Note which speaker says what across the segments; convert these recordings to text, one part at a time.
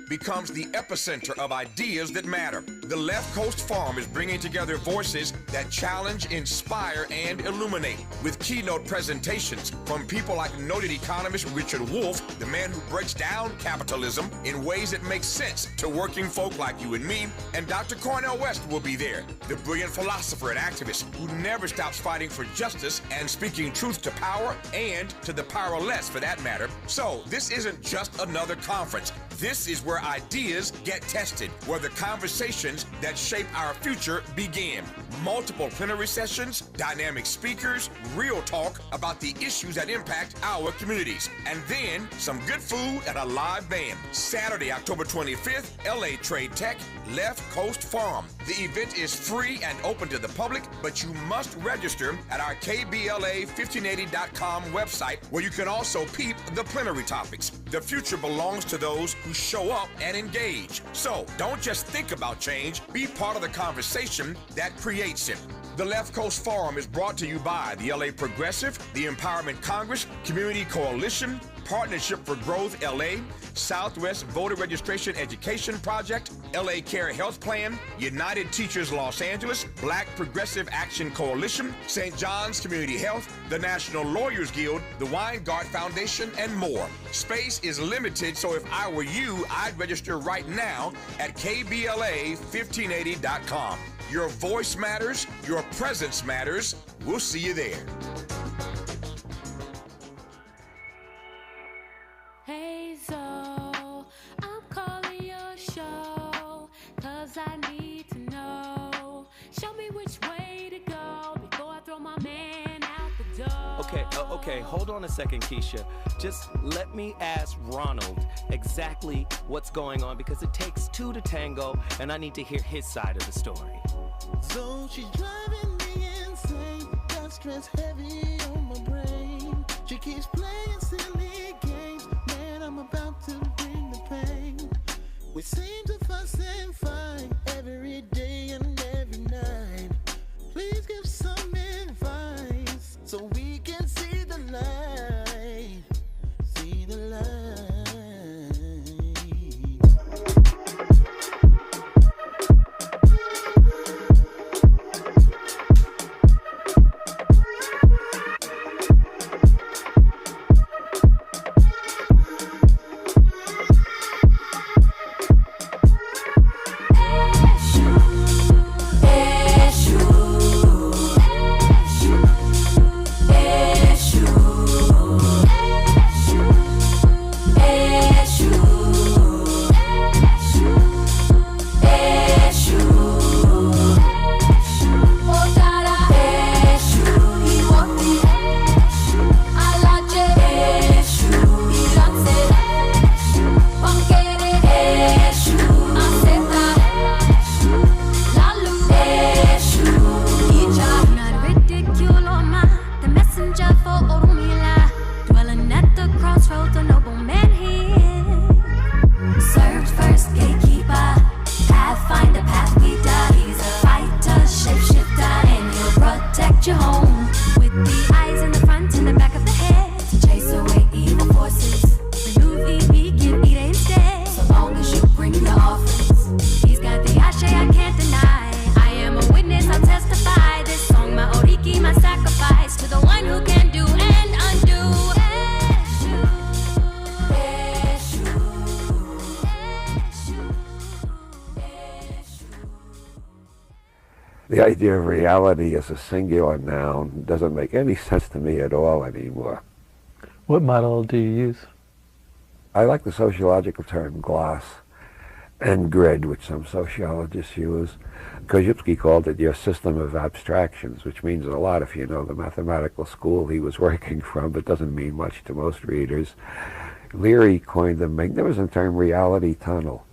Speaker 1: becomes the epicenter of ideas that matter. The Left Coast Forum is bringing together voices that challenge, inspire, and illuminate, with keynote presentations from people like noted economist Richard Wolff, the man who breaks down capitalism in ways that make sense to working folk like you and me, and Dr. Cornel West will be there, the brilliant philosopher and activist who never stops fighting for justice and speaking truth to power and to the powerless for that matter. So this isn't just another conference. This is where ideas get tested, where the conversations that shape our future begin. Multiple plenary sessions, dynamic speakers, real talk about the issues that impact our communities. And then some good food and a live band. Saturday, October 25th, LA Trade Tech, Left Coast Forum. The event is free and open to the public, but you must register at our KBLA1580.com website, where you can also peep the plenary topics. The future belongs to those who show up and engage. So don't just think about change, be part of the conversation that creates it. The Left Coast Forum is brought to you by the LA Progressive, the Empowerment Congress, Community Coalition, Partnership for Growth LA, Southwest Voter Registration Education Project, LA Care Health Plan, United Teachers Los Angeles, Black Progressive Action Coalition, St. John's Community Health, the National Lawyers Guild, the Weingart Foundation, and more. Space is limited, so if I were you, I'd register right now at KBLA1580.com. Your voice matters, your presence matters. We'll see you there.
Speaker 2: Hey Zo, I'm calling your show, 'cause I need to know. Show me which way to go before I throw my man out the door.
Speaker 3: Okay, hold on a second, Keisha. Just let me ask Ronald exactly what's going on, because it takes two to tango, and I need to hear his side of the story.
Speaker 4: So she's driving me insane, got stress heavy on my brain. She keeps playing silly games, man, I'm about to bring the pain. We seem to fuss and fight every day and every night. Please give some advice so we can see the light, see the light.
Speaker 5: The idea of reality as a singular noun doesn't make any sense to me at all anymore.
Speaker 6: What model do you use?
Speaker 5: I like the sociological term glass and grid, which some sociologists use. Korzybski called it your system of abstractions, which means a lot if you know the mathematical school he was working from, but doesn't mean much to most readers. Leary coined the magnificent term reality tunnel.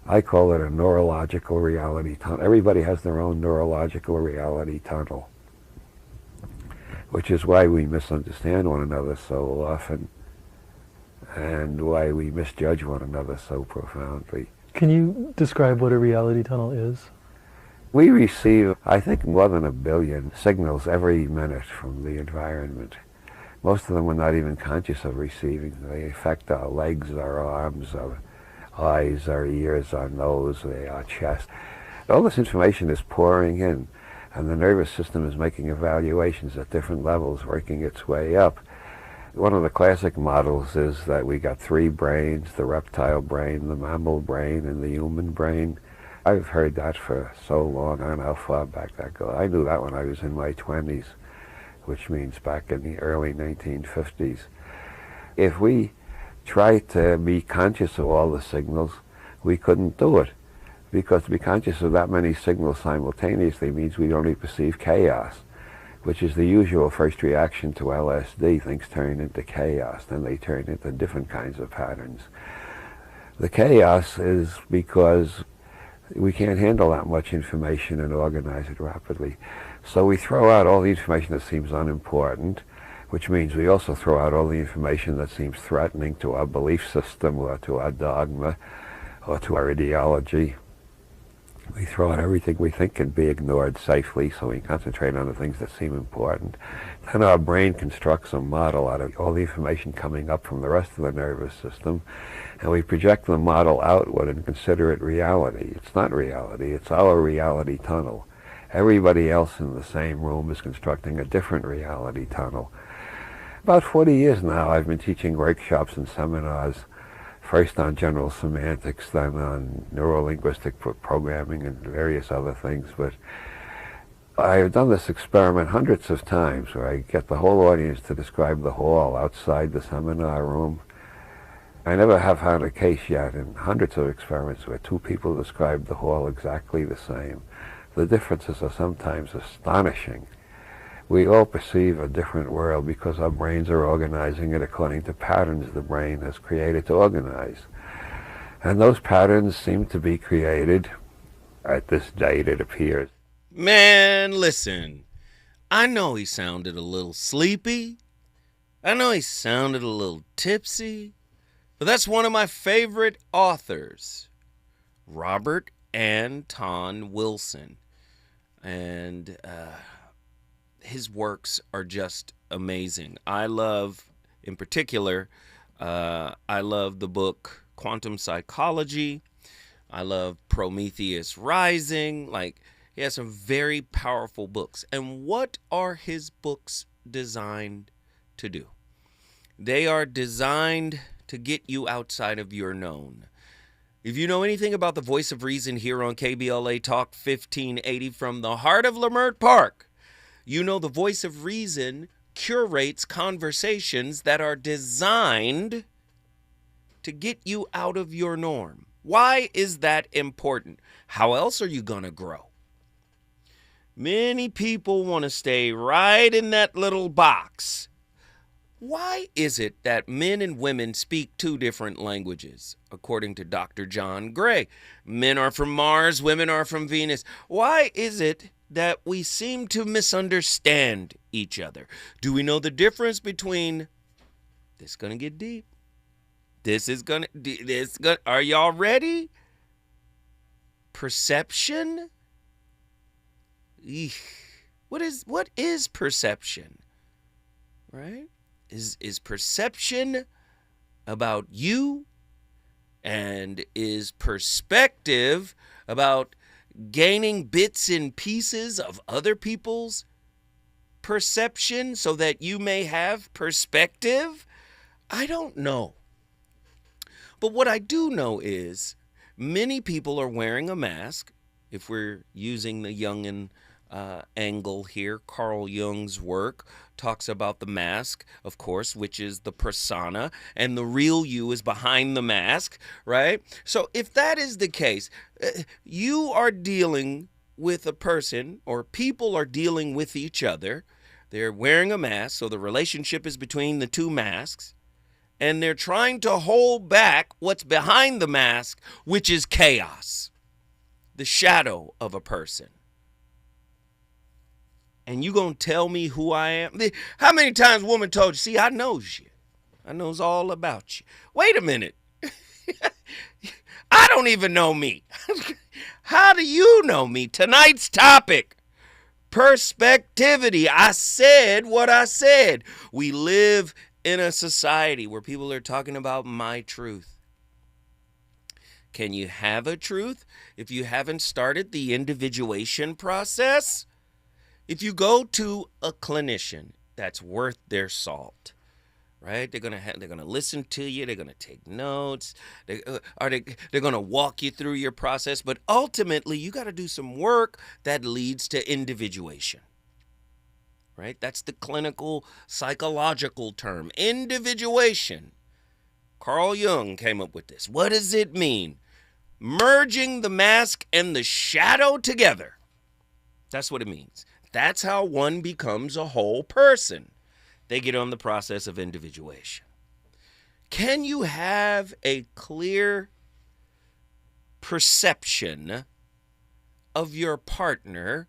Speaker 5: I call it a neurological reality tunnel. Everybody has their own neurological reality tunnel, which is why we misunderstand one another so often and why we misjudge one another so profoundly.
Speaker 6: Can you describe what a reality tunnel is?
Speaker 5: We receive, I think, more than 1 billion signals every minute from the environment. Most of them we're not even conscious of receiving. They affect our legs, our arms, our eyes, our ears, our nose, our chest. All this information is pouring in, and the nervous system is making evaluations at different levels, working its way up. One of the classic models is that we got three brains: the reptile brain, the mammal brain, and the human brain. I've heard that for so long. I don't know how far back that goes. I knew that when I was in my 20s, which means back in the early 1950s. If we tried to be conscious of all the signals, we couldn't do it, because to be conscious of that many signals simultaneously means we only perceive chaos, which is the usual first reaction to LSD. Things turn into chaos, then they turn into different kinds of patterns. The chaos is because we can't handle that much information and organize it rapidly. So we throw out all the information that seems unimportant, which means we also throw out all the information that seems threatening to our belief system or to our dogma or to our ideology. We throw out everything we think can be ignored safely, so we concentrate on the things that seem important. Then our brain constructs a model out of all the information coming up from the rest of the nervous system, and we project the model outward and consider it reality. It's not reality, it's our reality tunnel. Everybody else in the same room is constructing a different reality tunnel. About 40 years now, I've been teaching workshops and seminars, first on general semantics, then on neurolinguistic programming and various other things. But I've done this experiment hundreds of times where I get the whole audience to describe the hall outside the seminar room. I never have had a case yet in hundreds of experiments where two people describe the hall exactly the same. The differences are sometimes astonishing. We all perceive a different world because our brains are organizing it according to patterns the brain has created to organize. And those patterns seem to be created at this date, it appears.
Speaker 7: Man, listen, I know he sounded a little sleepy. I know he sounded a little tipsy. But that's one of my favorite authors, Robert Anton Wilson. And his works are just amazing. I love, in particular, I love the book Quantum Psychology. I love Prometheus Rising. Like, he has some very powerful books. And what are his books designed to do? They are designed to get you outside of your known. If you know anything about the Voice of Reason here on KBLA Talk 1580 from the heart of Leimert Park, you know the Voice of Reason curates conversations that are designed to get you out of your norm. Why is that important? How else are you going to grow? Many people want to stay right in that little box. Why is it that men and women speak two different languages, according to Dr. John Gray? Men are from Mars, women are from Venus. Why is it that we seem to misunderstand each other? Do we know the difference between, this is going to get deep, are y'all ready? Perception? Eesh. What is perception? Right? Is perception about you, and is perspective about gaining bits and pieces of other people's perception so that you may have perspective? I don't know. But what I do know is many people are wearing a mask. If we're using the Jungian angle here, Carl Jung's work talks about the mask, of course, which is the persona, and the real you is behind the mask, right? So if that is the case, you are dealing with a person, or people are dealing with each other. They're wearing a mask, so the relationship is between the two masks, and they're trying to hold back what's behind the mask, which is chaos, the shadow of a person. And you gonna tell me who I am? How many times a woman told you, see, I knows you. I knows all about you. Wait a minute. I don't even know me. How do you know me? Tonight's topic, perspectivity. I said what I said. We live in a society where people are talking about my truth. Can you have a truth if you haven't started the individuation process? If you go to a clinician that's worth their salt, right? They're gonna listen to you. They're gonna take notes. They're gonna walk you through your process. But ultimately, you got to do some work that leads to individuation, right? That's the clinical psychological term, individuation. Carl Jung came up with this. What does it mean? Merging the mask and the shadow together. That's what it means. That's how one becomes a whole person. They get on the process of individuation. Can you have a clear perception of your partner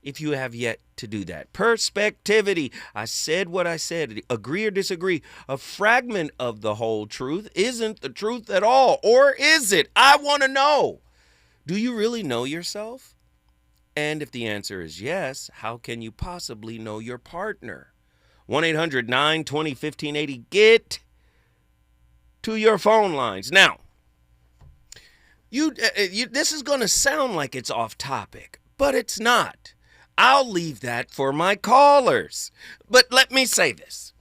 Speaker 7: if you have yet to do that? Perspectivity. I said what I said. Agree or disagree? A fragment of the whole truth isn't the truth at all. Or is it? I want to know. Do you really know yourself? And if the answer is yes, how can you possibly know your partner? 1-800-920-1580. Get to your phone lines. Now, this is going to sound like it's off topic, but it's not. I'll leave that for my callers. But let me say this.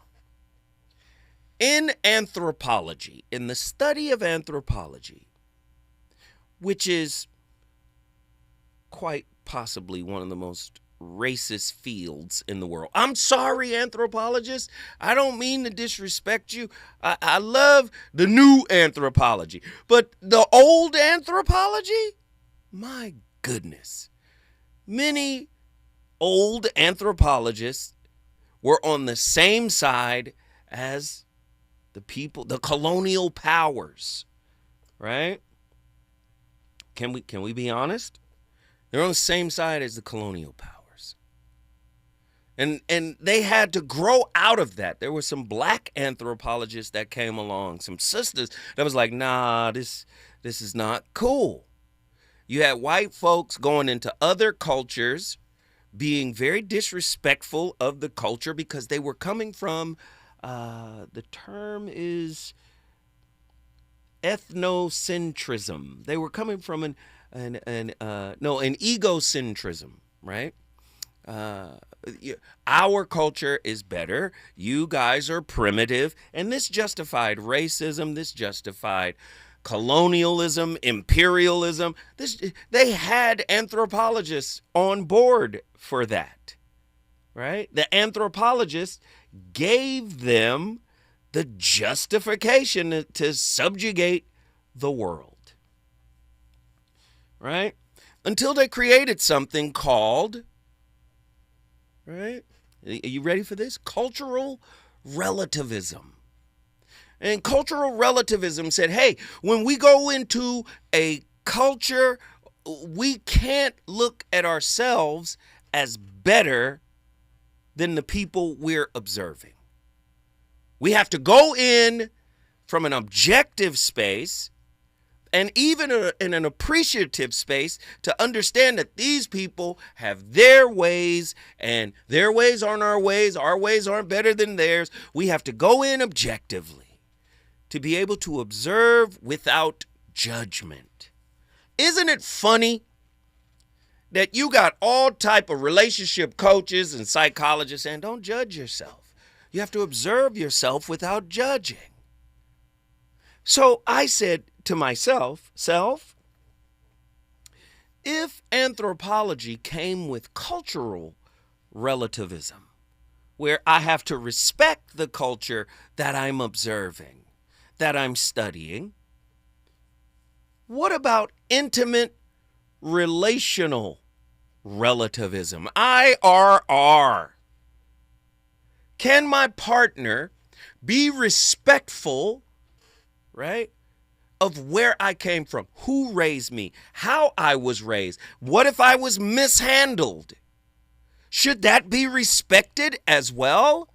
Speaker 7: In anthropology, in the study of anthropology, which is quite possibly one of the most racist fields in the world. I'm sorry, anthropologists. I don't mean to disrespect you. I love the new anthropology. But the old anthropology? My goodness. Many old anthropologists were on the same side as the people, the colonial powers. Right? Can we be honest? They're on the same side as the colonial powers. And they had to grow out of that. There were some black anthropologists that came along, some sisters that was like, nah, this is not cool. You had white folks going into other cultures, being very disrespectful of the culture because they were coming from, the term is ethnocentrism. They were coming from an egocentrism, right? Our culture is better. You guys are primitive. And this justified racism. This justified colonialism, imperialism. They had anthropologists on board for that, right? The anthropologists gave them the justification to subjugate the world, right? Until they created something called, right? Are you ready for this? Cultural relativism. And cultural relativism said, hey, when we go into a culture, we can't look at ourselves as better than the people we're observing. We have to go in from an objective space and even in an appreciative space to understand that these people have their ways and their ways aren't our ways aren't better than theirs. We have to go in objectively to be able to observe without judgment. Isn't it funny that you got all type of relationship coaches and psychologists saying, don't judge yourself. You have to observe yourself without judging. So I said to myself, if anthropology came with cultural relativism, where I have to respect the culture that I'm observing, that I'm studying, what about intimate relational relativism, IRR? Can my partner be respectful, right, of where I came from, who raised me, how I was raised? What if I was mishandled? Should that be respected as well?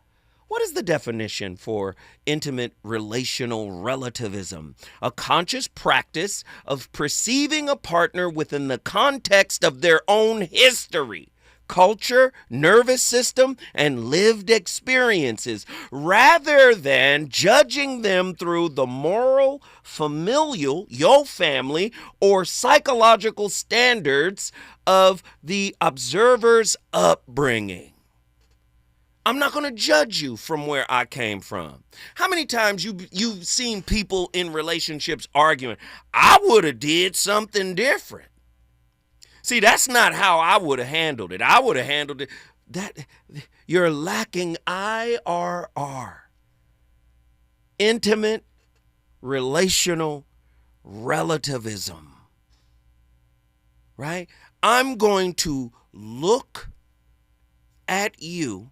Speaker 7: What is the definition for intimate relational relativism? A conscious practice of perceiving a partner within the context of their own history, culture, nervous system, and lived experiences, rather than judging them through the moral, familial, your family, or psychological standards of the observer's upbringing. I'm not going to judge you from where I came from. How many times you've seen people in relationships arguing, I would have did something different. See, that's not how I would have handled it. I would have handled it. That you're lacking IRR. Intimate relational relativism. Right? I'm going to look at you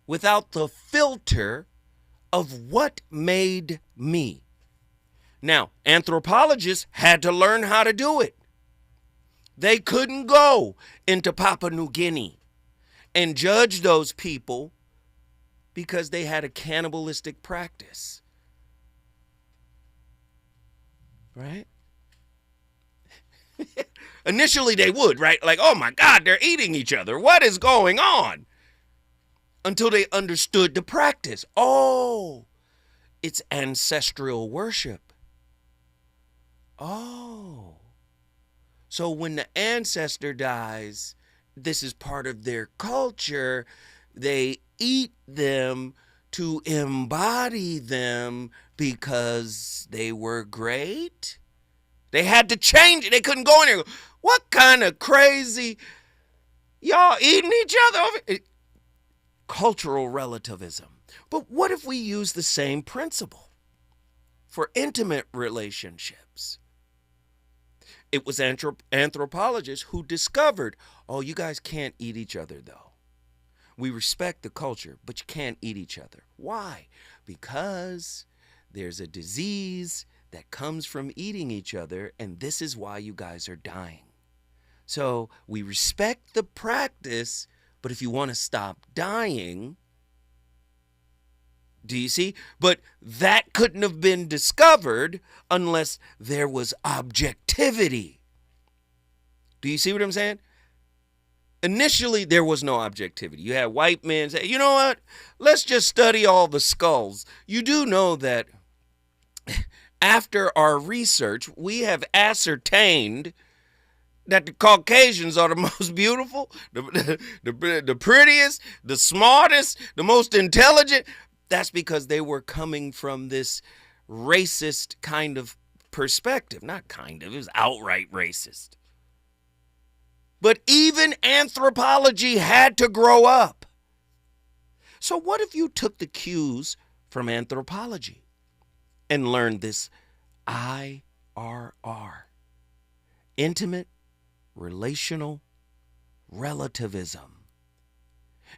Speaker 7: without the filter of what made me. Now, anthropologists had to learn how to do it. They couldn't go into Papua New Guinea and judge those people because they had a cannibalistic practice. Right? Initially they would, right? Like, oh my God, they're eating each other. What is going on? Until they understood the practice. Oh, it's ancestral worship. Oh. So when the ancestor dies, this is part of their culture. They eat them to embody them because they were great. They had to change it. They couldn't go in there and go, what kind of crazy, y'all eating each other over? Cultural relativism. But what if we use the same principle for intimate relationships? It was anthropologists who discovered, oh, you guys can't eat each other though. We respect the culture, but you can't eat each other. Why? Because there's a disease that comes from eating each other, and this is why you guys are dying. So we respect the practice, but if you want to stop dying, do you see? But that couldn't have been discovered unless there was objectivity. Do you see what I'm saying? Initially, there was no objectivity. You had white men say, you know what? Let's just study all the skulls. You do know that after our research, we have ascertained that the Caucasians are the most beautiful, the prettiest, the smartest, the most intelligent. That's because they were coming from this racist kind of perspective. Not kind of, it was outright racist. But even anthropology had to grow up. So what if you took the cues from anthropology and learned this IRR, intimate relational relativism,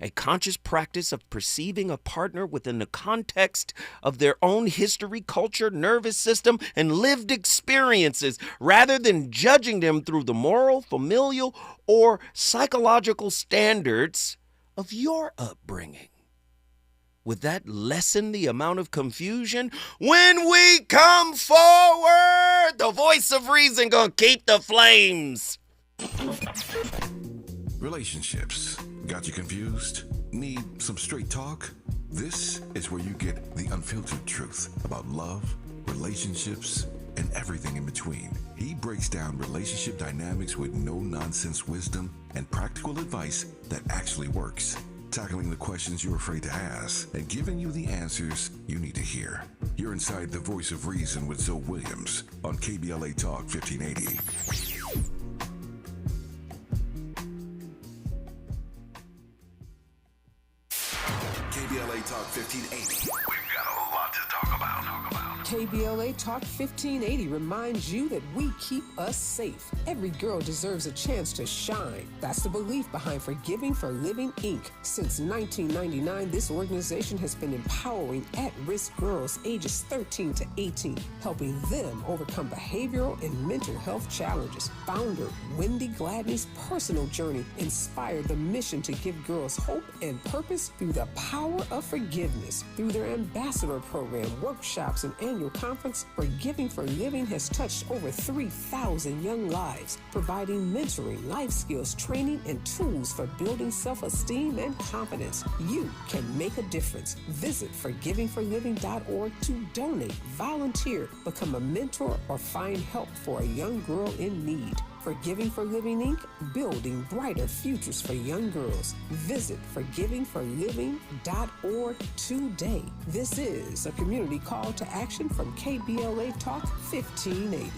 Speaker 7: a conscious practice of perceiving a partner within the context of their own history, culture, nervous system, and lived experiences, rather than judging them through the moral, familial, or psychological standards of your upbringing. Would that lessen the amount of confusion? When we come forward, the voice of reason gonna keep the flames.
Speaker 8: Relationships. Got you confused? Need some straight talk? This is where you get the unfiltered truth about love, relationships, and everything in between. He breaks down relationship dynamics with no-nonsense wisdom and practical advice that actually works. Tackling the questions you're afraid to ask and giving you the answers you need to hear. You're inside the voice of reason with Zoe Williams on KBLA Talk 1580. KBLA Talk 1580. We've got a lot to talk about.
Speaker 9: KBLA Talk 1580 reminds you that we keep us safe. Every girl deserves a chance to shine. That's the belief behind Forgiving for Living, Inc. Since 1999, this organization has been empowering at-risk girls ages 13 to 18, helping them overcome behavioral and mental health challenges. Founder Wendy Gladney's personal journey inspired the mission to give girls hope and purpose through the power of forgiveness. Through their ambassador program, workshops, and annual annual conference, Forgiving for Living has touched over 3,000 young lives, providing mentoring, life skills, training, and tools for building self-esteem and confidence. You can make a difference. Visit forgivingforliving.org to donate, volunteer, become a mentor, or find help for a young girl in need. Forgiving for Living, Inc., building brighter futures for young girls. Visit forgivingforliving.org today. This is a community call to action from KBLA Talk 1580.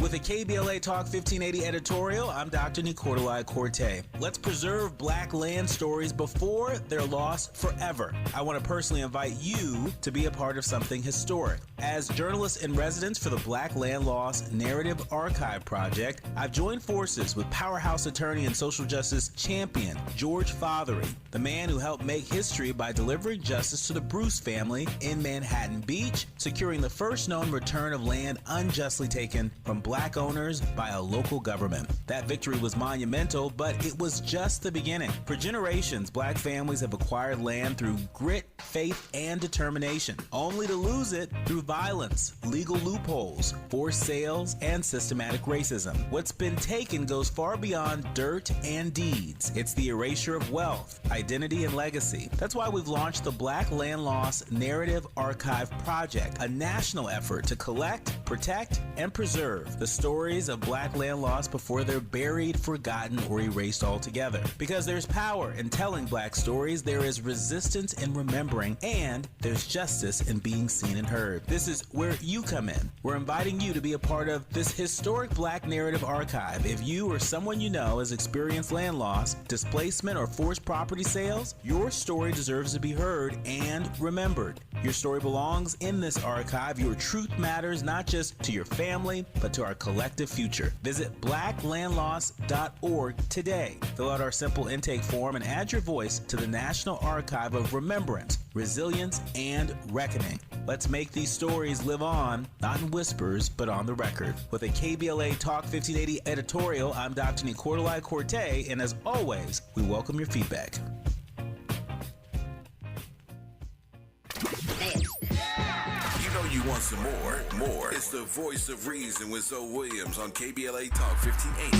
Speaker 10: With a KBLA Talk 1580 editorial, I'm Dr. Nicolai Corte. Let's preserve Black land stories before they're lost forever. I want to personally invite you to be a part of something historic. As journalist in residence for the Black Land Lost Narrative Archive Project, I've joined forces with powerhouse attorney and social justice champion George Fothery, the man who helped make history by delivering justice to the Bruce family in Manhattan Beach, securing the first known return of land unjustly taken from Black owners by a local government. That victory was monumental, but it was just the beginning. For generations, Black families have acquired land through grit, faith, and determination, only to lose it through violence, legal loopholes, forced sales, and systematic racism. What's been taken goes far beyond dirt and deeds. It's the erasure of wealth, identity, and legacy. That's why we've launched the Black Land Lost Narrative Archive Project, a national effort to collect, protect, and preserve the stories of Black land lost before they're buried, forgotten, or erased altogether. Because there's power in telling Black stories, there is resistance in remembering, and there's justice in being seen and heard. This is where you come in. We're inviting you to be a part of this historic Black narrative archive. If you or someone you know has experienced land loss, displacement, or forced property sales, your story deserves to be heard and remembered. Your story belongs in this archive. Your truth matters not just to your family, but to our collective future. Visit blacklandlost.org today. Fill out our simple intake form and add your voice to the National Archive of Remembrance, Resilience, and Reckoning. Let's make these stories live on, not in whispers, but on the record. With a KBLA Talk 1580 editorial, I'm Dr. Nicolai Corte, and as always, we welcome your feedback.
Speaker 8: You know you want some more. It's the voice of reason with Zoe Williams on KBLA Talk 1580.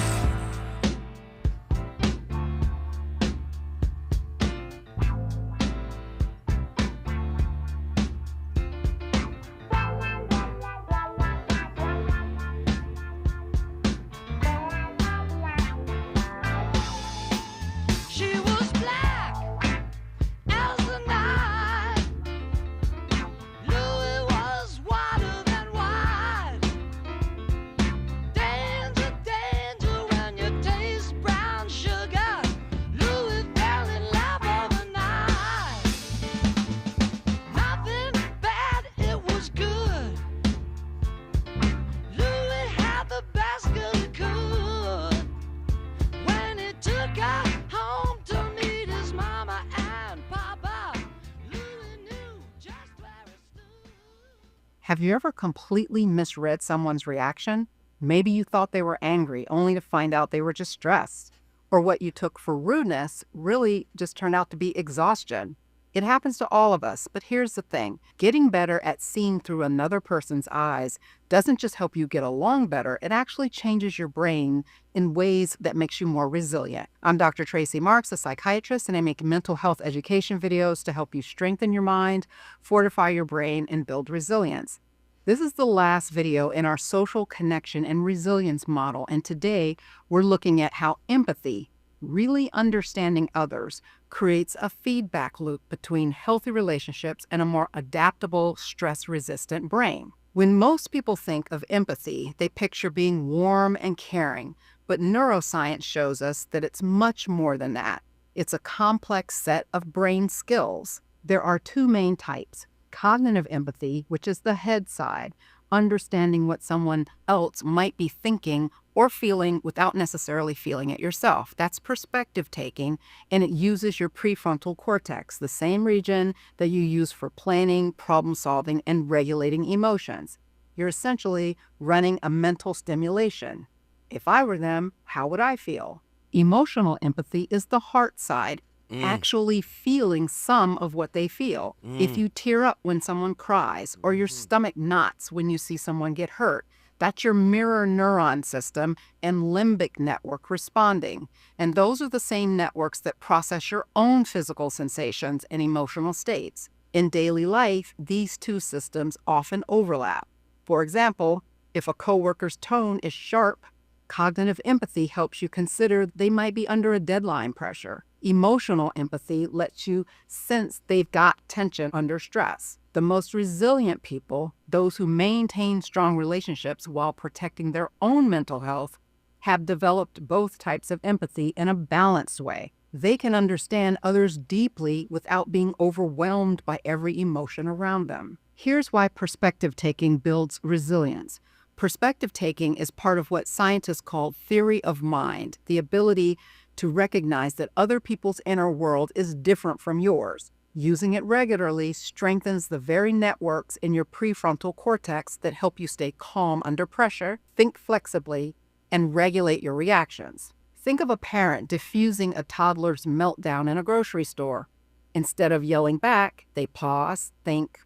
Speaker 11: Have you ever completely misread someone's reaction? Maybe you thought they were angry only to find out they were just stressed. Or what you took for rudeness really just turned out to be exhaustion. It happens to all of us, but here's the thing. Getting better at seeing through another person's eyes doesn't just help you get along better, it actually changes your brain in ways that makes you more resilient. I'm Dr. Tracy Marks, a psychiatrist, and I make mental health education videos to help you strengthen your mind, fortify your brain, and build resilience. This is the last video in our social connection and resilience model, and today we're looking at how empathy, really understanding others, creates a feedback loop between healthy relationships and a more adaptable, stress-resistant brain. When most people think of empathy, they picture being warm and caring, but neuroscience shows us that it's much more than that. It's a complex set of brain skills. There are two main types: cognitive empathy, which is the head side, understanding what someone else might be thinking or feeling without necessarily feeling it yourself. That's perspective taking, and it uses your prefrontal cortex, the same region that you use for planning, problem solving, and regulating emotions. You're essentially running a mental stimulation. If I were them, how would I feel? Emotional empathy is the heart side. actually feeling some of what they feel. If you tear up when someone cries or your stomach knots when you see someone get hurt, that's your mirror neuron system and limbic network responding. And those are the same networks that process your own physical sensations and emotional states. In daily life, these two systems often overlap. For example, if a coworker's tone is sharp, cognitive empathy helps you consider they might be under a deadline pressure. Emotional empathy lets you sense they've got tension under stress. The most resilient people, those who maintain strong relationships while protecting their own mental health, have developed both types of empathy in a balanced way. They can understand others deeply without being overwhelmed by every emotion around them. Here's why perspective taking builds resilience. Perspective taking is part of what scientists call theory of mind, the ability to recognize that other people's inner world is different from yours. Using it regularly strengthens the very networks in your prefrontal cortex that help you stay calm under pressure, think flexibly, and regulate your reactions. Think of a parent diffusing a toddler's meltdown in a grocery store. Instead of yelling back, they pause, think,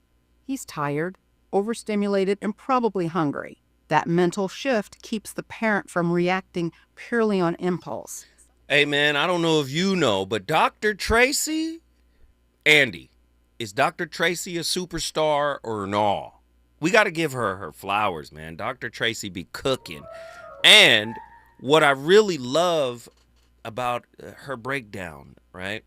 Speaker 11: he's tired, overstimulated, and probably hungry. That mental shift keeps the parent from reacting purely on impulse.
Speaker 7: Hey, man, I don't know if you know, but Dr. Tracy, Andy, is Dr. Tracy a superstar or no? We got to give her her flowers, man. Dr. Tracy be cooking. And what I really love about her breakdown, right?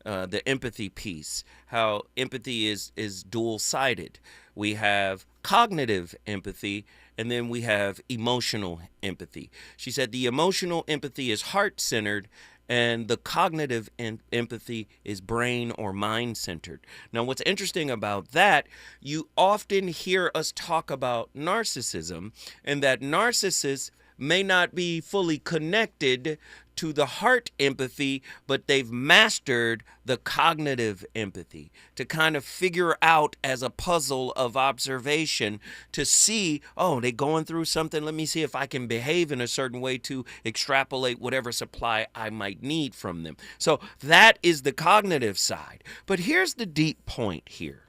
Speaker 7: The empathy piece, how empathy is dual-sided. We have cognitive empathy, and then we have emotional empathy. She said the emotional empathy is heart-centered, and the cognitive empathy is brain or mind-centered. Now, what's interesting about that, you often hear us talk about narcissism, and that narcissists may not be fully connected to the heart empathy, but they've mastered the cognitive empathy to kind of figure out as a puzzle of observation to see, oh, they're going through something. Let me see if I can behave in a certain way to extrapolate whatever supply I might need from them. So that is the cognitive side. But here's the deep point here.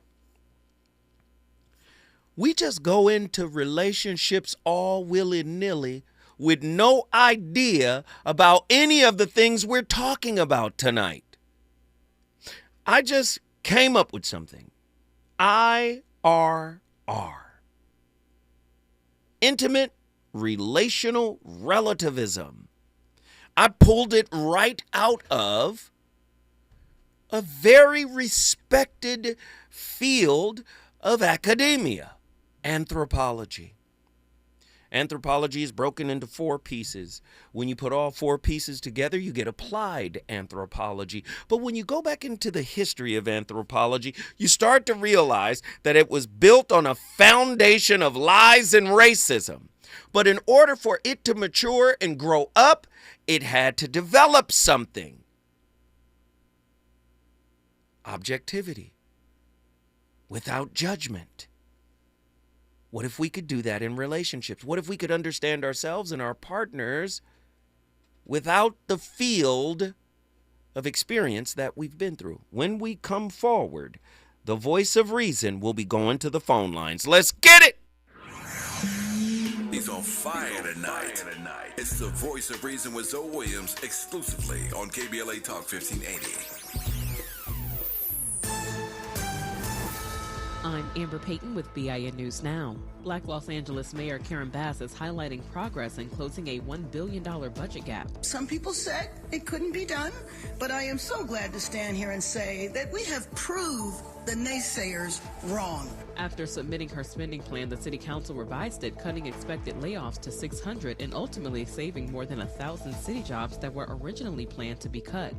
Speaker 7: We just go into relationships all willy-nilly with no idea about any of the things we're talking about tonight. I just came up with something. IRR. Intimate relational relativism. I pulled it right out of a very respected field of academia, anthropology. Anthropology is broken into 4 pieces. When you put all 4 pieces together, you get applied anthropology. But when you go back into the history of anthropology, you start to realize that it was built on a foundation of lies and racism. But in order for it to mature and grow up, it had to develop something. Objectivity. Without judgment. What if we could do that in relationships? What if we could understand ourselves and our partners without the field of experience that we've been through? When we come forward, the voice of reason will be going to the phone lines. Let's get it!
Speaker 8: He's on fire tonight. It's the voice of reason with Zoe Williams exclusively on KBLA Talk 1580.
Speaker 12: I'm Amber Payton with BIN News Now. Black Los Angeles Mayor Karen Bass is highlighting progress in closing a $1 billion budget gap.
Speaker 13: Some people said it couldn't be done, but I am so glad to stand here and say that we have proved the naysayers wrong.
Speaker 12: After submitting her spending plan, the City Council revised it, cutting expected layoffs to 600 and ultimately saving more than 1,000 city jobs that were originally planned to be cut.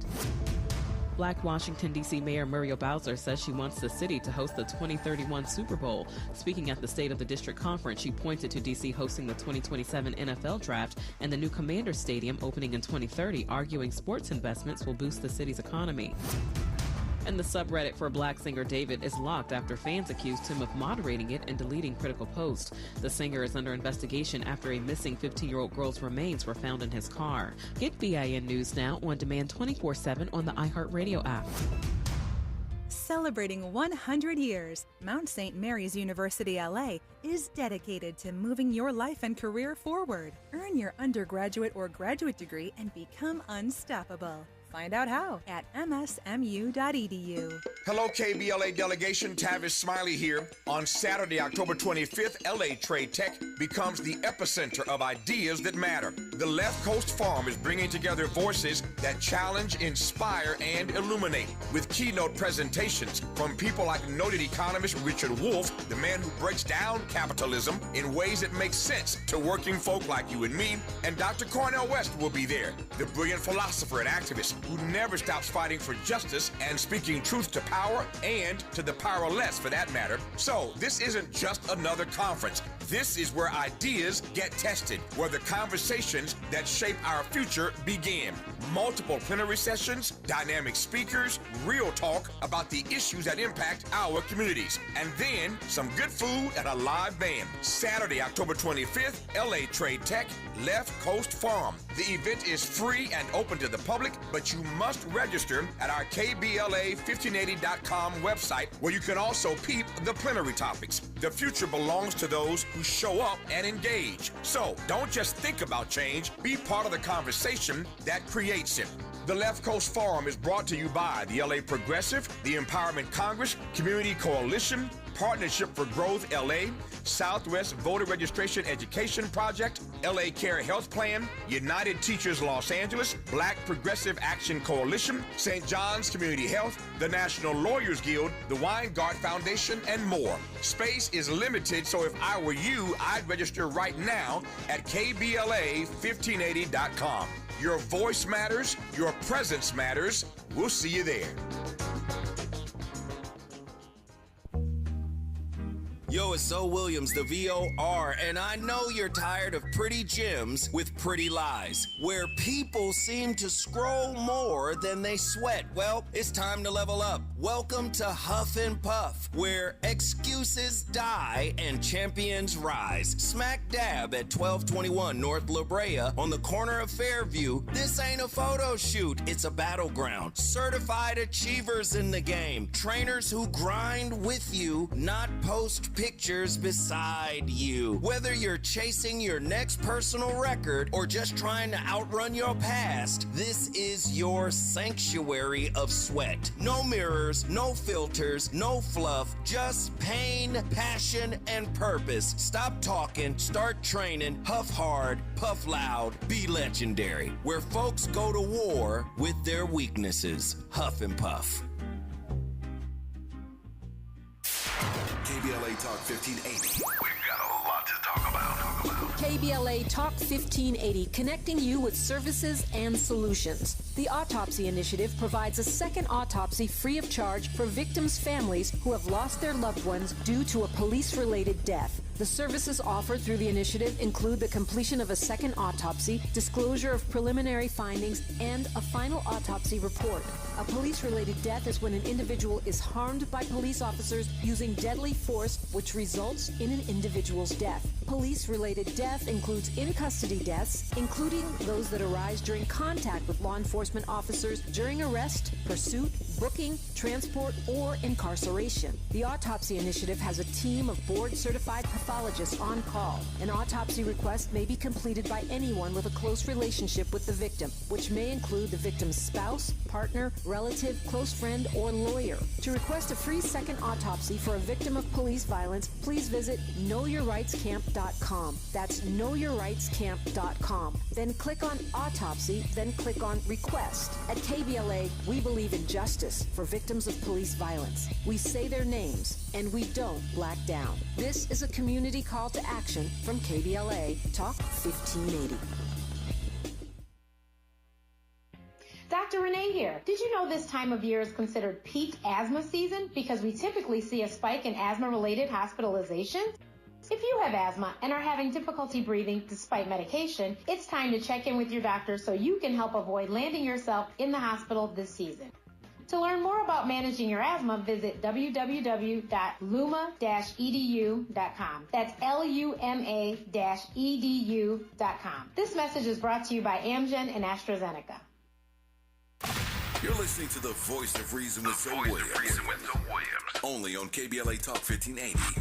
Speaker 12: Black Washington, D.C. Mayor Muriel Bowser says she wants the city to host the 2031 Super Bowl. Speaking at the State of the District Conference, she pointed to D.C. hosting the 2027 NFL Draft and the new Commander Stadium opening in 2030, arguing sports investments will boost the city's economy. And the subreddit for Black singer David is locked after fans accused him of moderating it and deleting critical posts. The singer is under investigation after a missing 15-year-old girl's remains were found in his car. Get BIN News now on demand 24/7 on the iHeartRadio app.
Speaker 14: Celebrating 100 years, Mount St. Mary's University LA is dedicated to moving your life and career forward. Earn your undergraduate or graduate degree and become unstoppable. Find out how at msmu.edu.
Speaker 1: Hello, KBLA delegation. Tavis Smiley here. On Saturday, October 25th, LA Trade Tech becomes the epicenter of ideas that matter. The Left Coast Forum is bringing together voices that challenge, inspire, and illuminate, with keynote presentations from people like noted economist Richard Wolff, the man who breaks down capitalism in ways that make sense to working folk like you and me, and Dr. Cornel West will be there, the brilliant philosopher and activist who never stops fighting for justice and speaking truth to power and to the powerless, for that matter. So this isn't just another conference. This is where ideas get tested, where the conversations that shape our future begin. Multiple plenary sessions, dynamic speakers, real talk about the issues that impact our communities, and then some good food and a live band. Saturday, October 25th, LA Trade Tech, Left Coast Forum. The event is free and open to the public, but you must register at our KBLA1580.com website, where you can also peep the plenary topics. The future belongs to those who show up and engage. So don't just think about change, be part of the conversation that creates it. The Left Coast Forum is brought to you by the LA Progressive, the Empowerment Congress, Community Coalition, Partnership for Growth LA, Southwest Voter Registration Education Project, LA Care Health Plan, United Teachers Los Angeles, Black Progressive Action Coalition, St. John's Community Health, the National Lawyers Guild, the Weingart Foundation, and more. Space is limited, so if I were you, I'd register right now at KBLA1580.com. Your voice matters, your presence matters. We'll see you there.
Speaker 7: Yo, it's Zoe Williams, the VOR, and I know you're tired of pretty gems with pretty lies, where people seem to scroll more than they sweat. Well, it's time to level up. Welcome to Huff and Puff, where excuses die and champions rise. Smack dab at 1221 North La Brea on the corner of Fairview. This ain't a photo shoot, it's a battleground. Certified achievers in the game. Trainers who grind with you, not post pictures beside you. Whether you're chasing your next personal record or just trying to outrun your past, this is your sanctuary of sweat. No mirrors, no filters, no fluff, just pain, passion, and purpose. Stop talking, start training, huff hard, puff loud, be legendary. Where folks go to war with their weaknesses. Huff and Puff.
Speaker 8: KBLA Talk 1580. We've got a lot to talk about.
Speaker 15: KBLA Talk 1580, connecting you with services and solutions. The Autopsy Initiative provides a second autopsy free of charge for victims' families who have lost their loved ones due to a police-related death. The services offered through the initiative include the completion of a second autopsy, disclosure of preliminary findings, and a final autopsy report. A police-related death is when an individual is harmed by police officers using deadly force, which results in an individual's death. Police-related death includes in-custody deaths, including those that arise during contact with law enforcement officers during arrest, pursuit, booking, transport, or incarceration. The Autopsy Initiative has a team of board-certified pathologists on call. An autopsy request may be completed by anyone with a close relationship with the victim, which may include the victim's spouse, partner, relative, close friend, or lawyer. To request a free second autopsy for a victim of police violence, please visit knowyourrightscamp.com. That's knowyourrightscamp.com. Then click on Autopsy, then click on Request. At KBLA, we believe in justice for victims of police violence. We say their names, and we don't black down. This is a community call to action from KBLA Talk 1580.
Speaker 16: Dr. Renee here. Did you know this time of year is considered peak asthma season because we typically see a spike in asthma-related hospitalizations? If you have asthma and are having difficulty breathing despite medication, it's time to check in with your doctor so you can help avoid landing yourself in the hospital this season. To learn more about managing your asthma, visit www.luma-edu.com. That's LUMA-edu.com. This message is brought to you by Amgen and AstraZeneca.
Speaker 8: You're listening to the Voice of Reason with Zoe Williams. Only on KBLA Talk 1580.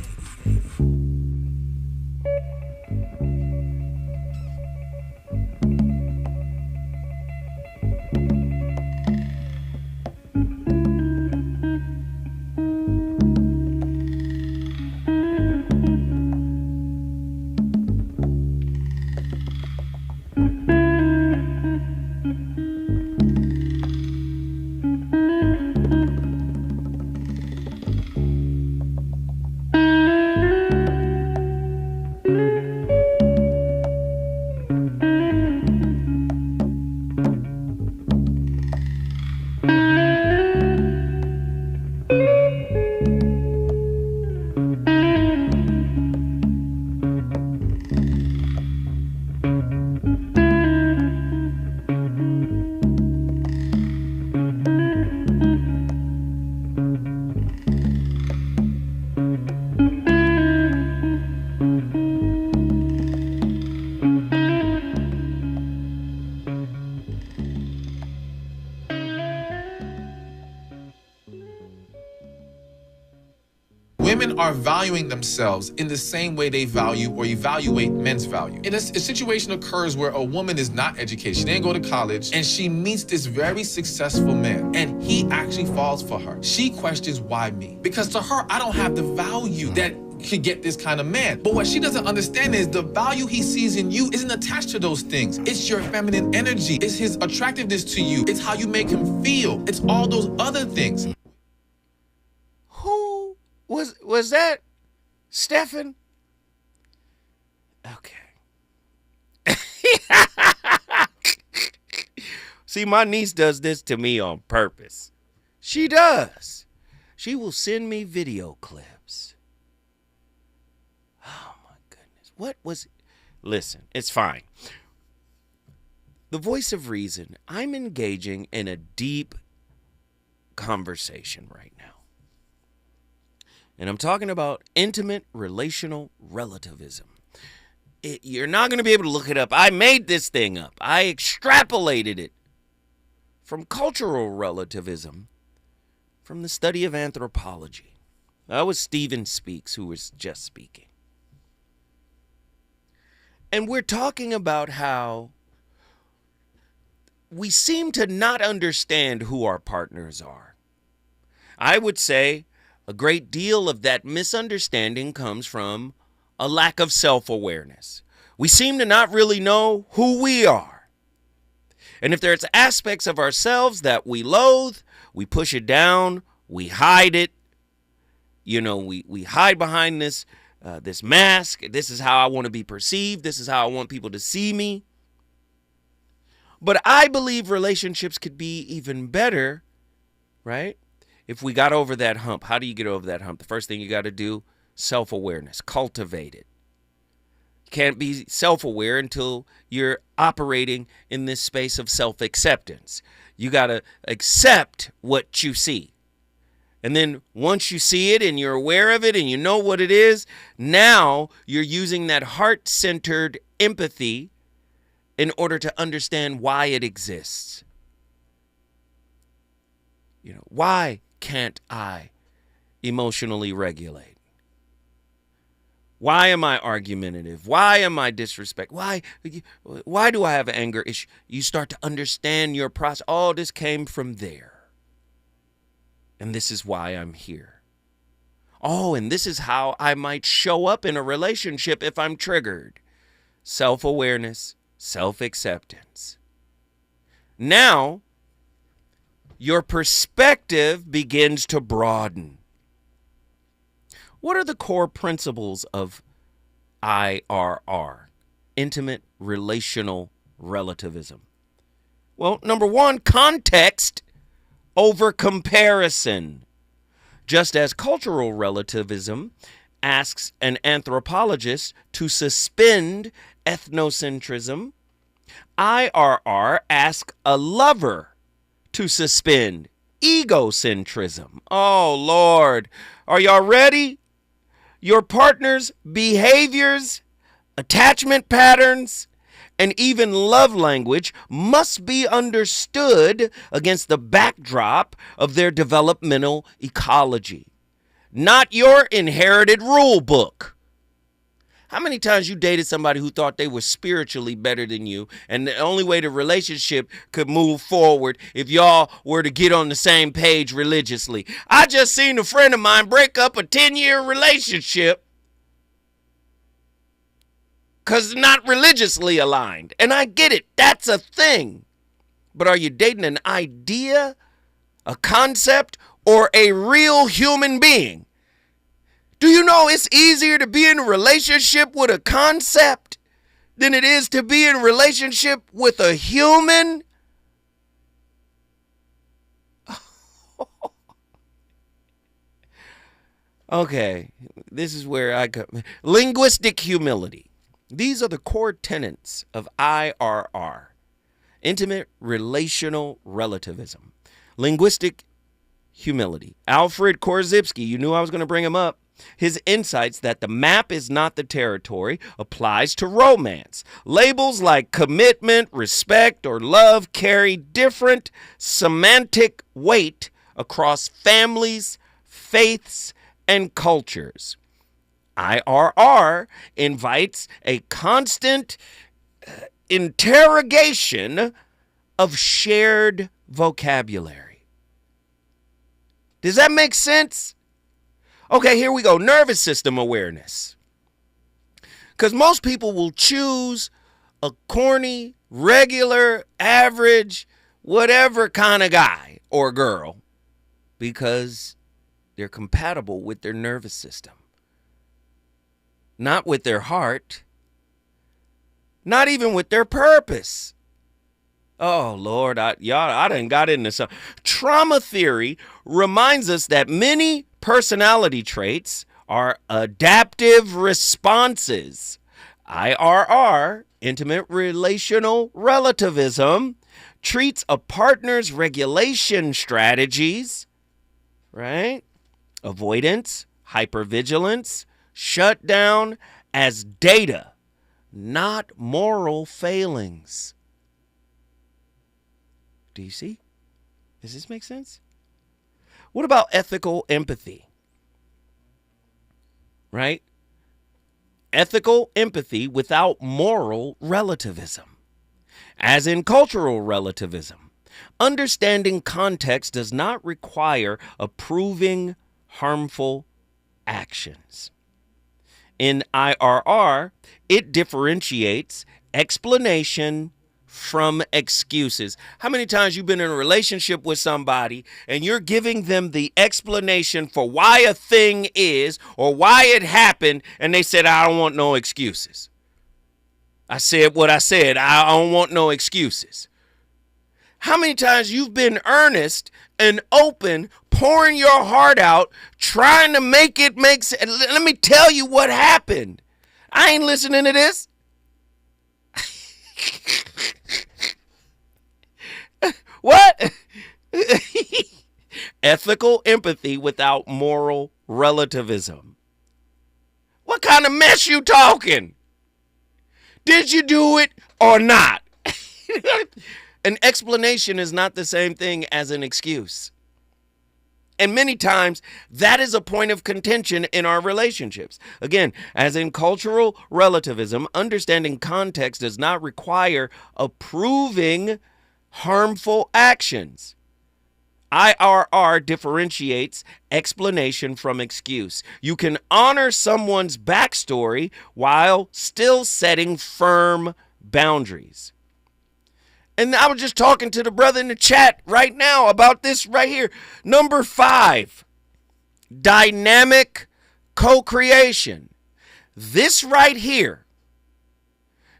Speaker 17: Women are valuing themselves in the same way they value or evaluate men's value. And a situation occurs where a woman is not educated, she didn't go to college, and she meets this very successful man, and he actually falls for her. She questions, why me? Because to her, I don't have the value that could get this kind of man. But what she doesn't understand is the value he sees in you isn't attached to those things. It's your feminine energy. It's his attractiveness to you. It's how you make him feel. It's all those other things.
Speaker 7: Who was that? Stefan? Okay. See, my niece does this to me on purpose. She does. She will send me video clips. Oh, my goodness. What was... Listen, it's fine. The voice of reason, I'm engaging in a deep conversation right now. And I'm talking about intimate relational relativism. You're not going to be able to look it up. I made this thing up. I extrapolated it from cultural relativism, from the study of anthropology. That was Stephen Speaks, who was just speaking. And we're talking about how we seem to not understand who our partners are. I would say a great deal of that misunderstanding comes from a lack of self-awareness. We seem to not really know who we are. And if there's aspects of ourselves that we loathe, we push it down, we hide it. You know, we hide behind this mask. This is how I want to be perceived. This is how I want people to see me. But I believe relationships could be even better, right? If we got over that hump. How do you get over that hump? The first thing you got to do, self-awareness, cultivate it. You can't be self-aware until you're operating in this space of self-acceptance. You got to accept what you see. And then once you see it and you're aware of it and you know what it is, now you're using that heart-centered empathy in order to understand why it exists. You know, why can't I emotionally regulate? Why am I argumentative? Why am I disrespectful? Why do I have an anger issue? You start to understand your process. Oh, this came from there. And this is why I'm here. Oh, and this is how I might show up in a relationship if I'm triggered. Self-awareness, self-acceptance. Now, your perspective begins to broaden. What are the core principles of IRR, intimate relational relativism? Well, number one, context over comparison. Just as cultural relativism asks an anthropologist to suspend ethnocentrism, IRR asks a lover to suspend egocentrism. Oh, Lord. Are y'all ready? Your partner's behaviors, attachment patterns, and even love language must be understood against the backdrop of their developmental ecology, not your inherited rule book. How many times you dated somebody who thought they were spiritually better than you, and the only way the relationship could move forward if y'all were to get on the same page religiously? I just seen a friend of mine break up a 10-year relationship because it's not religiously aligned. And I get it. That's a thing. But are you dating an idea, a concept, or a real human being? Do you know it's easier to be in a relationship with a concept than it is to be in a relationship with a human? Okay, this is where I go. Linguistic humility. These are the core tenets of IRR, intimate relational relativism. Linguistic humility. Alfred Korzybski, you knew I was going to bring him up. His insights that the map is not the territory applies to romance. Labels like commitment, respect, or love carry different semantic weight across families, faiths, and cultures. IRR invites a constant interrogation of shared vocabulary. Does that make sense? Okay, here we go. Nervous system awareness. Because most people will choose a corny, regular, average, whatever kind of guy or girl because they're compatible with their nervous system. Not with their heart. Not even with their purpose. Oh, Lord, I done got into some. Trauma theory reminds us that many personality traits are adaptive responses. IRR, intimate relational relativism, treats a partner's regulation strategies, right? Avoidance, hypervigilance, shutdown as data, not moral failings. Do you see? Does this make sense? What about ethical empathy? Right? Ethical empathy without moral relativism. As in cultural relativism, understanding context does not require approving harmful actions. In IRR, it differentiates explanation from excuses. How many times you've been in a relationship with somebody and you're giving them the explanation for why a thing is or why it happened, and they said, I don't want no excuses. I said what I said. I don't want no excuses. How many times you've been earnest and open, pouring your heart out, trying to make it make sense? Let me tell you what happened. I ain't listening to this. What? Ethical empathy without moral relativism. What kind of mess you talking? Did you do it or not? An explanation is not the same thing as an excuse. And many times that is a point of contention in our relationships. Again, as in cultural relativism, understanding context does not require approving harmful actions. IRR differentiates explanation from excuse. You can honor someone's backstory while still setting firm boundaries. And I was just talking to the brother in the chat right now about this right here. Number 5, dynamic co-creation. This right here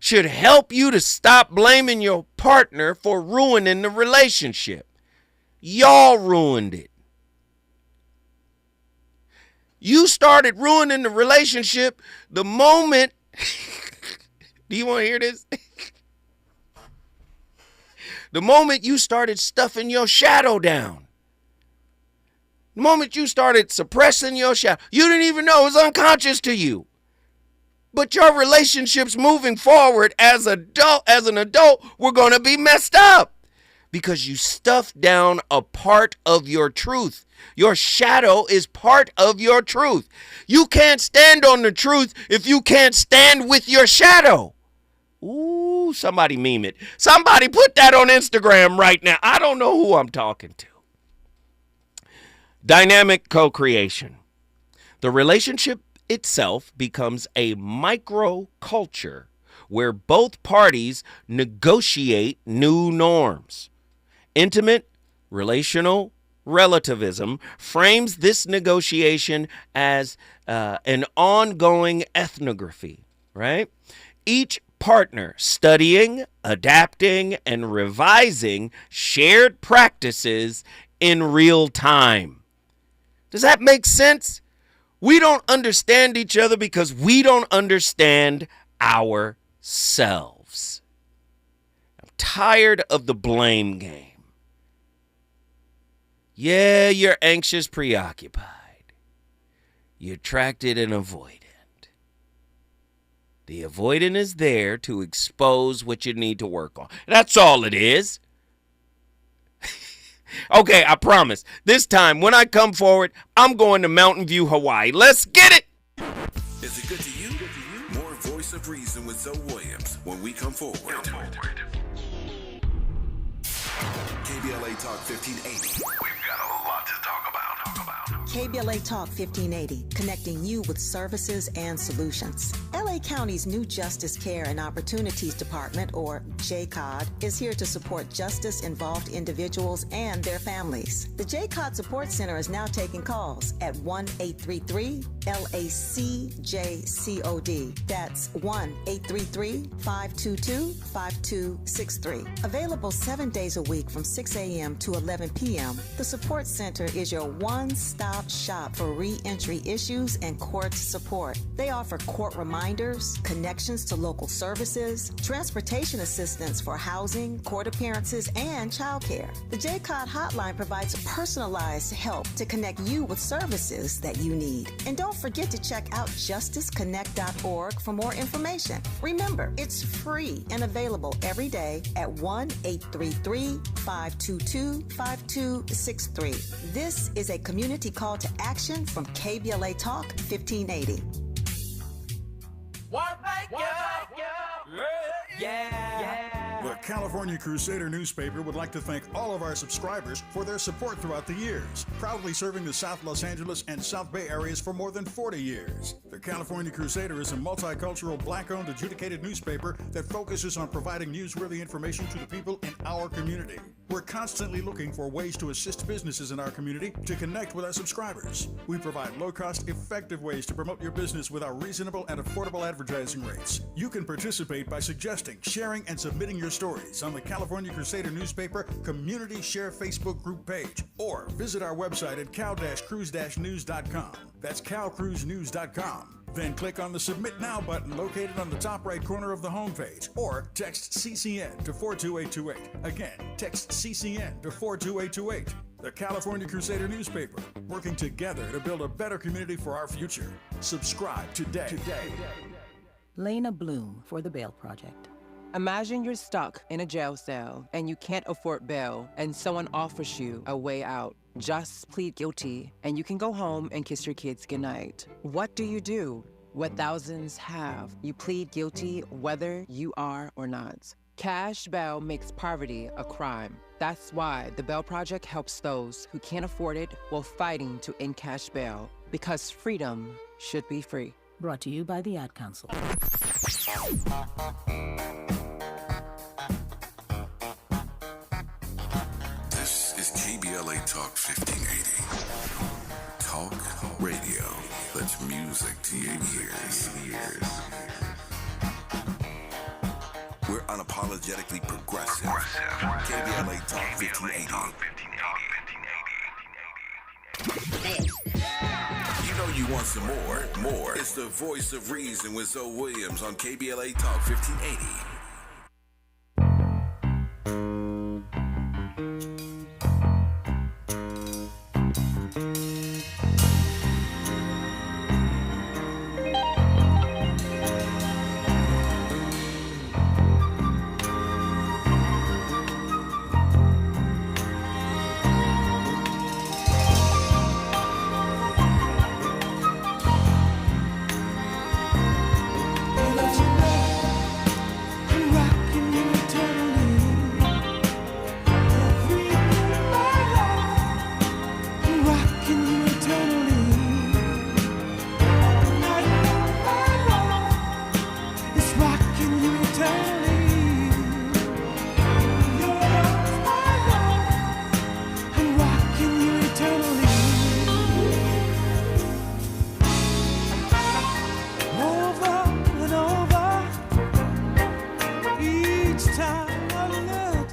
Speaker 7: should help you to stop blaming your partner for ruining the relationship. Y'all ruined it. You started ruining the relationship the moment. Do you want to hear this? The moment you started stuffing your shadow down. The moment you started suppressing your shadow, you didn't even know it was unconscious to you. But your relationships moving forward as an adult were going to be messed up because you stuffed down a part of your truth. Your shadow is part of your truth. You can't stand on the truth if you can't stand with your shadow. Ooh, somebody meme it. Somebody put that on Instagram right now. I don't know who I'm talking to. Dynamic co-creation. The relationship itself becomes a micro-culture where both parties negotiate new norms. Intimate, relational relativism frames this negotiation as an ongoing ethnography, right? Each partner studying, adapting, and revising shared practices in real time. Does that make sense? We don't understand each other because we don't understand ourselves. I'm tired of the blame game. Yeah, you're anxious, preoccupied. You're attracted and avoidant. The avoidant is there to expose what you need to work on. That's all it is. Okay, I promise. This time, when I come forward, I'm going to Mountain View, Hawaii. Let's get it!
Speaker 8: Is it good to you? More Voice of Reason with Zoe Williams when we come forward. KBLA Talk 1580. We've got a lot to talk about.
Speaker 18: KBLA Talk 1580, connecting you with services and solutions. LA County's new Justice Care and Opportunities Department, or JCOD, is here to support justice-involved individuals and their families. The JCOD Support Center is now taking calls at 1-833-LACJCOD. That's 1-833-522-5263. Available 7 days a week from 6 a.m. to 11 p.m., the Support Center is your one-stop shop for re-entry issues and court support. They offer court reminders, connections to local services, transportation assistance for housing, court appearances, and childcare. The JCOD hotline provides personalized help to connect you with services that you need. And don't forget to check out justiceconnect.org for more information. Remember, it's free and available every day at 1-833-522-5263. This is a community call to action from KBLA Talk 1580.
Speaker 19: The California Crusader newspaper would like to thank all of our subscribers for their support throughout the years, proudly serving the South Los Angeles and South Bay areas for more than 40 years. The California Crusader is a multicultural, black-owned, adjudicated newspaper that focuses on providing newsworthy information to the people in our community. We're constantly looking for ways to assist businesses in our community to connect with our subscribers. We provide low-cost, effective ways to promote your business with our reasonable and affordable advertising rates. You can participate by suggesting, sharing, and submitting your stories on the California Crusader newspaper Community Share Facebook group page, or visit our website at cal-cruise-news.com. That's calcruisenews.com. Then click on the Submit Now button located on the top right corner of the homepage, or text CCN to 42828. Again, text CCN to 42828. The California Crusader newspaper, working together to build a better community for our future. Subscribe today.
Speaker 20: Lena Bloom for the Bail Project. Imagine you're stuck in a jail cell and you can't afford bail, and someone offers you a way out. Just plead guilty and you can go home and kiss your kids goodnight. What do? What thousands have. You plead guilty whether you are or not. Cash bail makes poverty a crime. That's why the Bail Project helps those who can't afford it while fighting to end cash bail, because freedom should be free.
Speaker 14: Brought to you by the Ad Council.
Speaker 8: This is KBLA Talk 1580. Talk radio that's music to your ears. We're unapologetically progressive. KBLA Talk 1580. You know you want some more. It's the Voice of Reason with Zoe Williams on KBLA Talk 1580.
Speaker 4: next time a little more.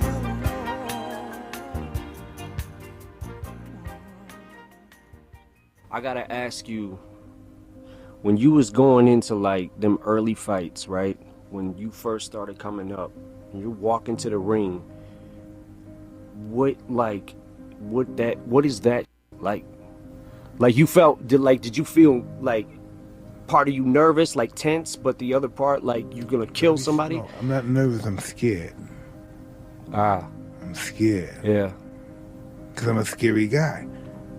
Speaker 21: I gotta ask you, when you was going into like them early fights, right? When you first started coming up, and you walk into the ring, what is that like? Like you felt, did you feel like part of you nervous, like tense, but the other part like you gonna kill somebody?
Speaker 22: No, I'm not nervous, I'm scared. I'm scared.
Speaker 21: Yeah.
Speaker 22: Because I'm a scary guy.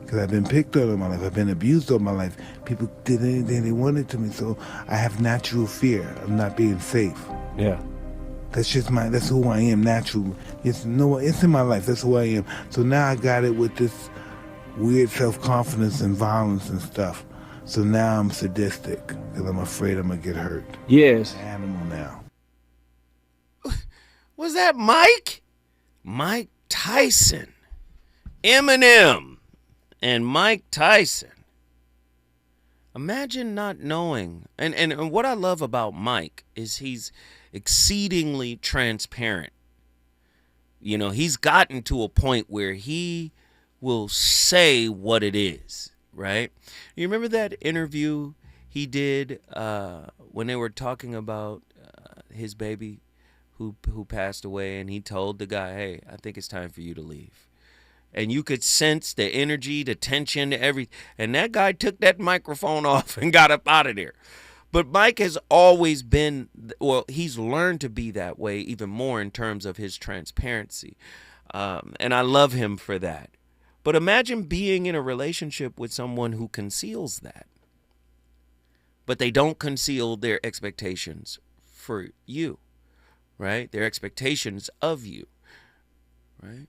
Speaker 22: Because I've been picked on all my life. I've been abused all my life. People did anything they wanted to me, so I have natural fear of not being safe.
Speaker 21: Yeah.
Speaker 22: That's who I am, natural. It's in my life, that's who I am. So now I got it with this weird self-confidence and violence and stuff. So now I'm sadistic, because I'm afraid I'm going to get hurt.
Speaker 21: Yes.
Speaker 22: I'm an animal now.
Speaker 7: Was that Mike? Mike Tyson. Eminem and Mike Tyson. Imagine not knowing. And what I love about Mike is he's exceedingly transparent. You know, he's gotten to a point where he will say what it is, right? You remember that interview he did when they were talking about his baby who passed away, and he told the guy, hey, I think it's time for you to leave. And you could sense the energy, the tension, everything. And that guy took that microphone off and got up out of there. But Mike has always been, well, he's learned to be that way even more in terms of his transparency. And I love him for that. But imagine being in a relationship with someone who conceals that. But they don't conceal their expectations for you, right? Their expectations of you, right?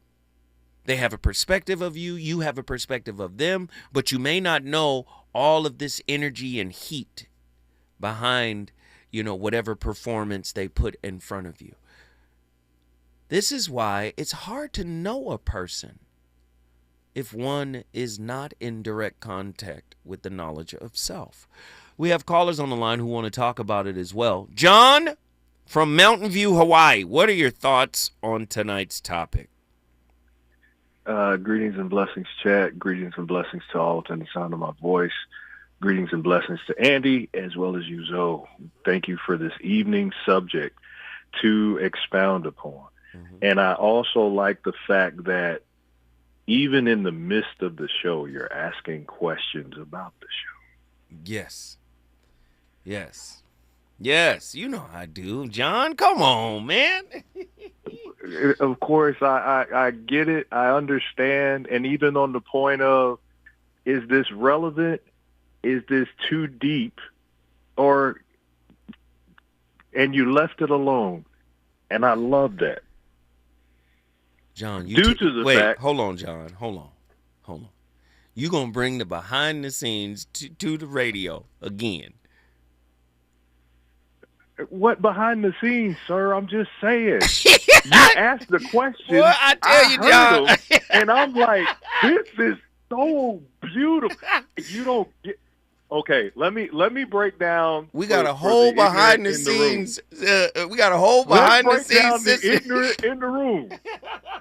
Speaker 7: They have a perspective of you, you have a perspective of them, but you may not know all of this energy and heat behind, whatever performance they put in front of you. This is why it's hard to know a person if one is not in direct contact with the knowledge of self. We have callers on the line who want to talk about it as well. John from Mountain View, Hawaii. What are your thoughts on tonight's topic?
Speaker 23: Greetings and blessings, chat. Greetings and blessings to all within the sound of my voice. Greetings and blessings to Andy as well as you, Zoe. Thank you for this evening's subject to expound upon. Mm-hmm. And I also like the fact that even in the midst of the show, you're asking questions about the show.
Speaker 7: Yes. Yes. Yes, you know I do. John, come on, man.
Speaker 23: Of course, I get it. I understand. And even on the point of, is this relevant? Is this too deep? And you left it alone. And I love that.
Speaker 7: John,
Speaker 23: fact.
Speaker 7: Hold on, John. Hold on. You're going to bring the behind the scenes to the radio again.
Speaker 23: What behind the scenes, sir? I'm just saying. You asked the question.
Speaker 7: Well, I tell you, John.
Speaker 23: And I'm like, this is so beautiful. You don't get. Okay, let me break down.
Speaker 7: We got a whole behind the scenes. We got a whole behind the scenes.
Speaker 23: Let's break down the ignorant in the room.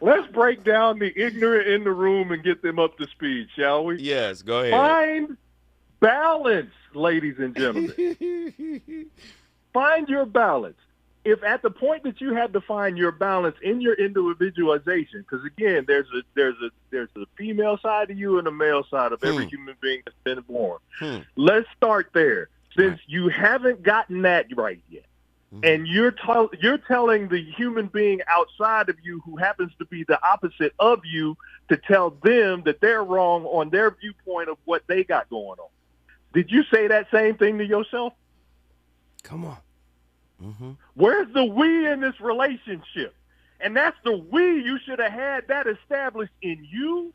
Speaker 23: Let's break down the ignorant in the room and get them up to speed, shall we?
Speaker 7: Yes, go ahead.
Speaker 23: Find balance, ladies and gentlemen. Find your balance. If at the point that you had to find your balance in your individualization, because again, there's a female side of you and a male side of every human being that's been born. Let's start there. Since you haven't gotten that right yet, and you're telling the human being outside of you who happens to be the opposite of you to tell them that they're wrong on their viewpoint of what they got going on. Did you say that same thing to yourself?
Speaker 7: Come on. Mm-hmm.
Speaker 23: Where's the we in this relationship? And that's the we. You should have had that established in you,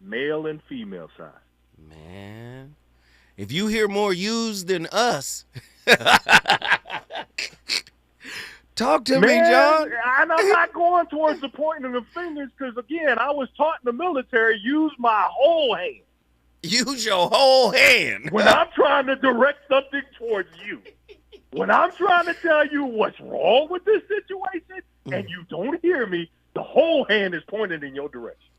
Speaker 23: male and female side.
Speaker 7: Man, if you hear more yous than us, talk to me, John.
Speaker 23: And I'm not going towards the pointing of the fingers because, again, I was taught in the military, use my whole hand.
Speaker 7: Use your whole hand.
Speaker 23: When I'm trying to direct something towards you. When I'm trying to tell you what's wrong with this situation and you don't hear me, the whole hand is pointed in your direction.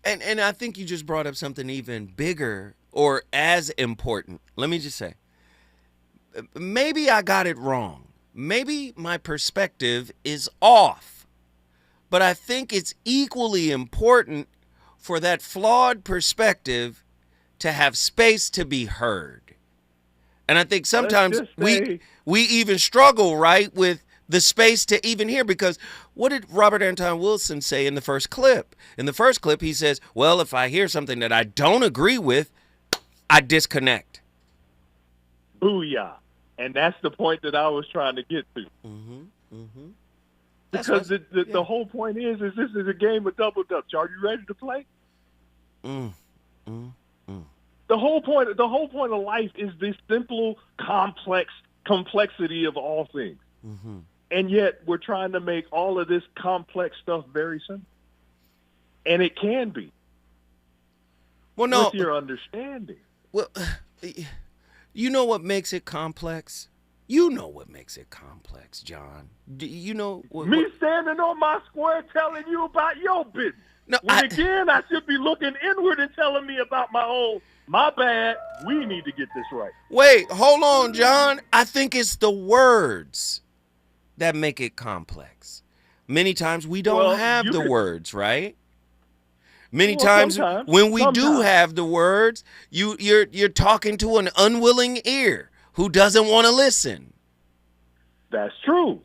Speaker 7: And I think you just brought up something even bigger or as important. Let me just say, maybe I got it wrong. Maybe my perspective is off. But I think it's equally important for that flawed perspective to have space to be heard. And I think sometimes we even struggle, right, with the space to even hear, because what did Robert Anton Wilson say in the first clip? In the first clip, he says, well, if I hear something that I don't agree with, I disconnect.
Speaker 23: Booyah. And that's the point that I was trying to get to. Because the whole point is this is a game of double dutch. Are you ready to play? The whole point of life is this simple, complexity of all things. And yet we're trying to make all of this complex stuff very simple. And it can be.
Speaker 7: Well, no.
Speaker 23: With your understanding.
Speaker 7: Well, you know what makes it complex? You know what makes it complex, John. You know
Speaker 23: me standing on my square telling you about your business.
Speaker 7: No,
Speaker 23: again, I should be looking inward and telling me about my own. My bad. We need to get this right.
Speaker 7: Wait, hold on, John. I think it's the words that make it complex. Many times we don't have the words, right? Many times when we do have the words, you're talking to an unwilling ear who doesn't want to listen.
Speaker 23: That's true.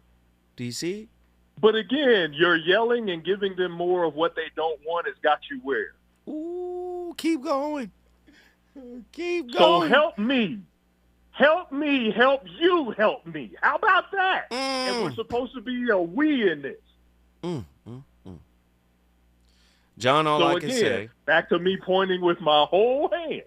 Speaker 7: Do you see?
Speaker 23: But again, you're yelling and giving them more of what they don't want has got you where?
Speaker 7: Ooh, keep going. Keep
Speaker 23: So
Speaker 7: going.
Speaker 23: help me. Help me, help you, help me. How about that? And we're supposed to be a we in this.
Speaker 7: John, all I can say.
Speaker 23: Back to me pointing with my whole hand.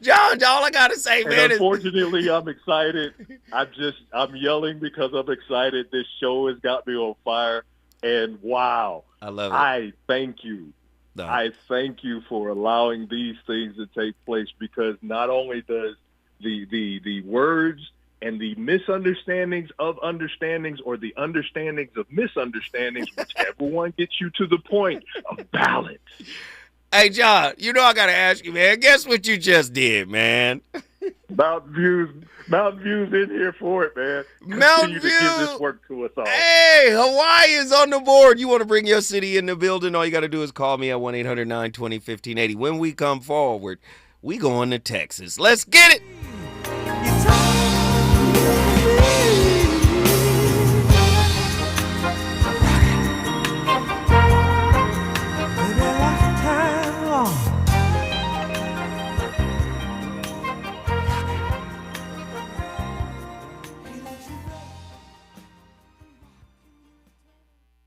Speaker 7: John, all I got to say, man,
Speaker 23: unfortunately, I'm excited. I'm yelling because I'm excited. This show has got me on fire. And wow.
Speaker 7: I love it.
Speaker 23: I thank you. No. I thank you for allowing these things to take place, because not only does the words and the misunderstandings of understandings, or the understandings of misunderstandings, whichever one gets you to the point of balance.
Speaker 7: Hey, John, you know I got to ask you, man. Guess what you just did, man?
Speaker 23: Mountain View's in here for it, man.
Speaker 7: Mountain View.
Speaker 23: To give this work to us all.
Speaker 7: Hey, Hawaii is on the board. You want to bring your city in the building? All you got to do is call me at 1-800-920-1580. When we come forward, we going to Texas. Let's get it.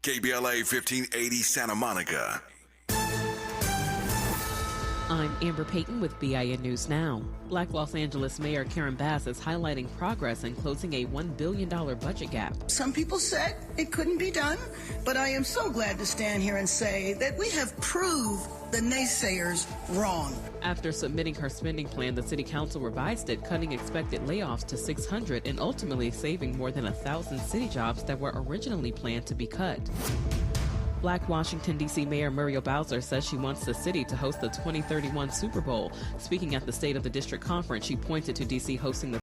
Speaker 8: KBLA 1580 Santa Monica.
Speaker 12: I'm Amber Payton with BIN News Now. Black Los Angeles Mayor Karen Bass is highlighting progress in closing a $1 billion budget gap.
Speaker 13: Some people said it couldn't be done, but I am so glad to stand here and say that we have proved the naysayers wrong.
Speaker 12: After submitting her spending plan, the City Council revised it, cutting expected layoffs to 600 and ultimately saving more than 1,000 city jobs that were originally planned to be cut. Black Washington, D.C. Mayor Muriel Bowser says she wants the city to host the 2031 Super Bowl. Speaking at the State of the District Conference, she pointed to D.C. hosting the